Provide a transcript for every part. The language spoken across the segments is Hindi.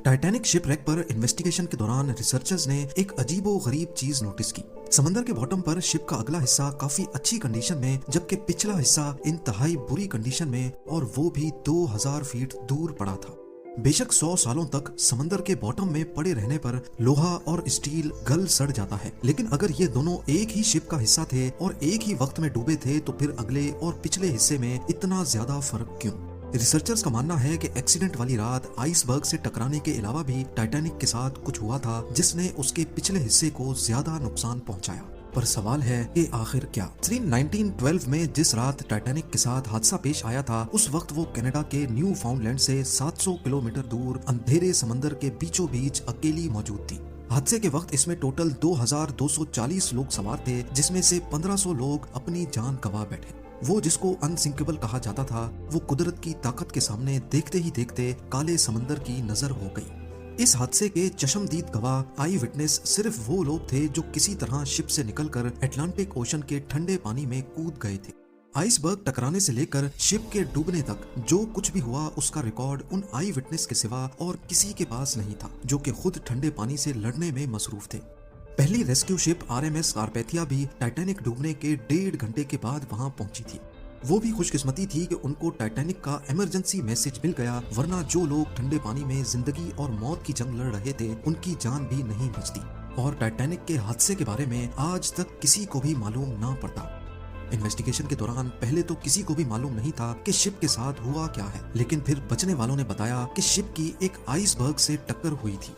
टाइटैनिक शिपरेक पर इन्वेस्टिगेशन के दौरान रिसर्चर्स ने एक अजीबो-गरीब चीज नोटिस की। समंदर के बॉटम पर शिप का अगला हिस्सा काफी अच्छी कंडीशन में, जबकि पिछला हिस्सा इंतहाई बुरी कंडीशन में, और वो भी 2000 फीट दूर पड़ा था। बेशक 100 सालों तक समंदर के बॉटम में पड़े रहने पर लोहा और स्टील गल सड़ जाता है, लेकिन अगर ये दोनों एक ही शिप का हिस्सा थे और एक ही वक्त में डूबे थे तो फिर अगले और पिछले हिस्से में इतना ज्यादा फर्क क्यों? रिसर्चर्स का मानना है कि एक्सीडेंट वाली रात आइसबर्ग से टकराने के अलावा भी टाइटैनिक के साथ कुछ हुआ था जिसने उसके पिछले हिस्से को ज्यादा नुकसान पहुंचाया। पर सवाल है कि आखिर क्या? 1912 में जिस रात टाइटैनिक के साथ हादसा पेश आया था, उस वक्त वो कनाडा के न्यू फाउंडलैंड से 700 किलोमीटर दूर अंधेरे समंदर के बीचों बीच अकेली मौजूद थी। हादसे के वक्त इसमें टोटल 2240 लोग सवार थे, जिसमें से 1500 लोग अपनी जान गंवा बैठे। वो जिसको अनसिंकेबल कहा जाता था, वो कुदरत की ताकत के सामने देखते ही देखते काले समंदर की नजर हो गई। इस हादसे के चश्मदीद गवाह आई विटनेस सिर्फ वो लोग थे जो किसी तरह शिप से निकलकर अटलांटिक ओशन के ठंडे पानी में कूद गए थे। आइसबर्ग टकराने से लेकर शिप के डूबने तक जो कुछ भी हुआ उसका रिकॉर्ड उन आई विटनेस के सिवा और किसी के पास नहीं था, जो कि खुद ठंडे पानी से लड़ने में मसरूफ थे। पहली रेस्क्यू शिप आरएमएस कारपेथिया भी टाइटैनिक डूबने के 1.5 घंटे के बाद वहां पहुंची थी। वो भी खुशकिस्मती थी कि उनको टाइटैनिक का इमरजेंसी मैसेज मिल गया, वरना जो लोग ठंडे पानी में जिंदगी और मौत की जंग लड़ रहे थे उनकी जान भी नहीं बचती। और टाइटैनिक के हादसे के बारे में आज तक किसी को भी मालूम ना पड़ता। इन्वेस्टिगेशन के दौरान पहले तो किसी को भी मालूम नहीं था कि शिप के साथ हुआ क्या है, लेकिन फिर बचने वालों ने बताया कि शिप की एक आइसबर्ग से टक्कर हुई थी।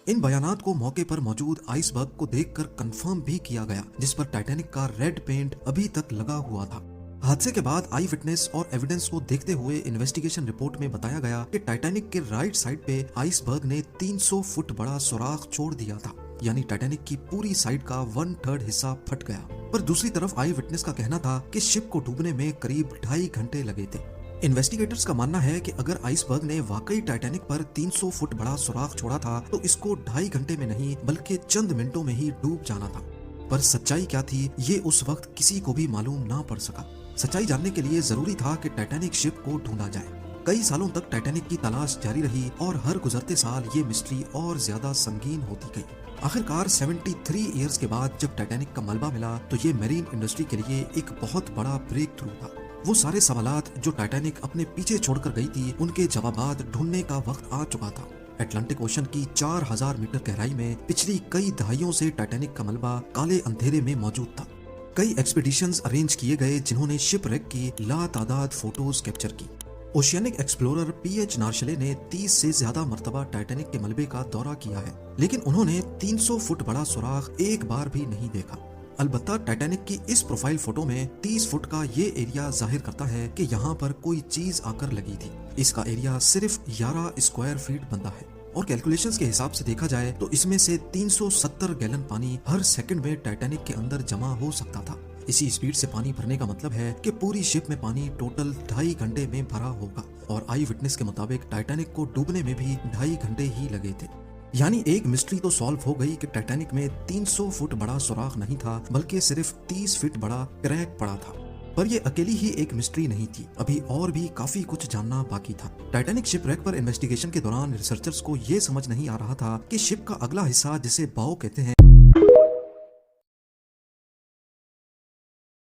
इन बयानात को मौके पर मौजूद आइसबर्ग को देखकर कंफर्म भी किया गया, जिस पर टाइटैनिक का रेड पेंट अभी तक लगा हुआ था। हादसे के बाद आई विटनेस और एविडेंस को देखते हुए इन्वेस्टिगेशन रिपोर्ट में बताया गया कि टाइटैनिक के राइट साइड पे आइसबर्ग ने 300 फुट बड़ा सुराख छोड़ दिया था, यानी टाइटैनिक की पूरी साइड का 1/3 हिस्सा फट गया। पर दूसरी तरफ आई विटनेस का कहना था कि शिप को डूबने में करीब 2.5 घंटे लगे थे। इन्वेस्टिगेटर्स का मानना है कि अगर आइसबर्ग ने वाकई टाइटैनिक पर 300 फुट बड़ा सुराख छोड़ा था तो इसको 2.5 घंटे में नहीं बल्कि चंद मिनटों में ही डूब जाना था। पर सच्चाई क्या थी, ये उस वक्त किसी को भी मालूम ना पड़ सका। सच्चाई जानने के लिए जरूरी था कि टाइटैनिक शिप को ढूंढा जाए। कई सालों तक टाइटैनिक की तलाश जारी रही और हर गुजरते साल ये मिस्ट्री और ज्यादा संगीन होती गई। आखिरकार 73 इयर्स के बाद जब टाइटैनिक का मलबा मिला तो ये मैरीन इंडस्ट्री के लिए एक बहुत बड़ा ब्रेक थ्रू था। वो सारे सवालात जो टाइटैनिक अपने पीछे छोड़कर गई थी, उनके जवाबात ढूंढने का वक्त आ चुका था। अटलांटिक ओशन की 4000 मीटर गहराई में पिछली कई दहाइयों से टाइटैनिक का मलबा काले अंधेरे में मौजूद था। कई एक्सपीडिशंस अरेंज किए गए जिन्होंने शिपरेक की लातादाद फोटोज कैप्चर की। ओशियानिक एक्सप्लोरर पीएच नार्शले ने 30 से ज्यादा मर्तबा टाइटैनिक के मलबे का दौरा किया है, लेकिन उन्होंने 300 फुट बड़ा सुराख एक बार भी नहीं देखा। अलबत्ता टाइटैनिक की इस प्रोफाइल फोटो में 30 फुट का ये एरिया जाहिर करता है कि यहाँ पर कोई चीज आकर लगी थी। इसका एरिया सिर्फ 11 स्क्वायर फीट बनता है और कैलकुलेशंस के हिसाब से देखा जाए तो इसमें से 370 गैलन पानी हर सेकंड में टाइटैनिक के अंदर जमा हो सकता था। इसी स्पीड से पानी भरने का मतलब है कि पूरी शिप में पानी टोटल 2.5 घंटे में भरा होगा, और आई विटनेस के मुताबिक टाइटैनिक को डूबने में भी 2.5 घंटे ही लगे थे। यानी एक मिस्ट्री तो सॉल्व हो गई कि टाइटैनिक में 300 फुट बड़ा सुराख नहीं था, बल्कि सिर्फ 30 फीट बड़ा क्रैक पड़ा था। पर ये अकेली ही एक मिस्ट्री नहीं थी, अभी और भी काफी कुछ जानना बाकी था। टाइटैनिक शिपरेक पर इन्वेस्टिगेशन के दौरान रिसर्चर्स को ये समझ नहीं आ रहा था कि शिप का अगला हिस्सा, जिसे बाव कहते हैं,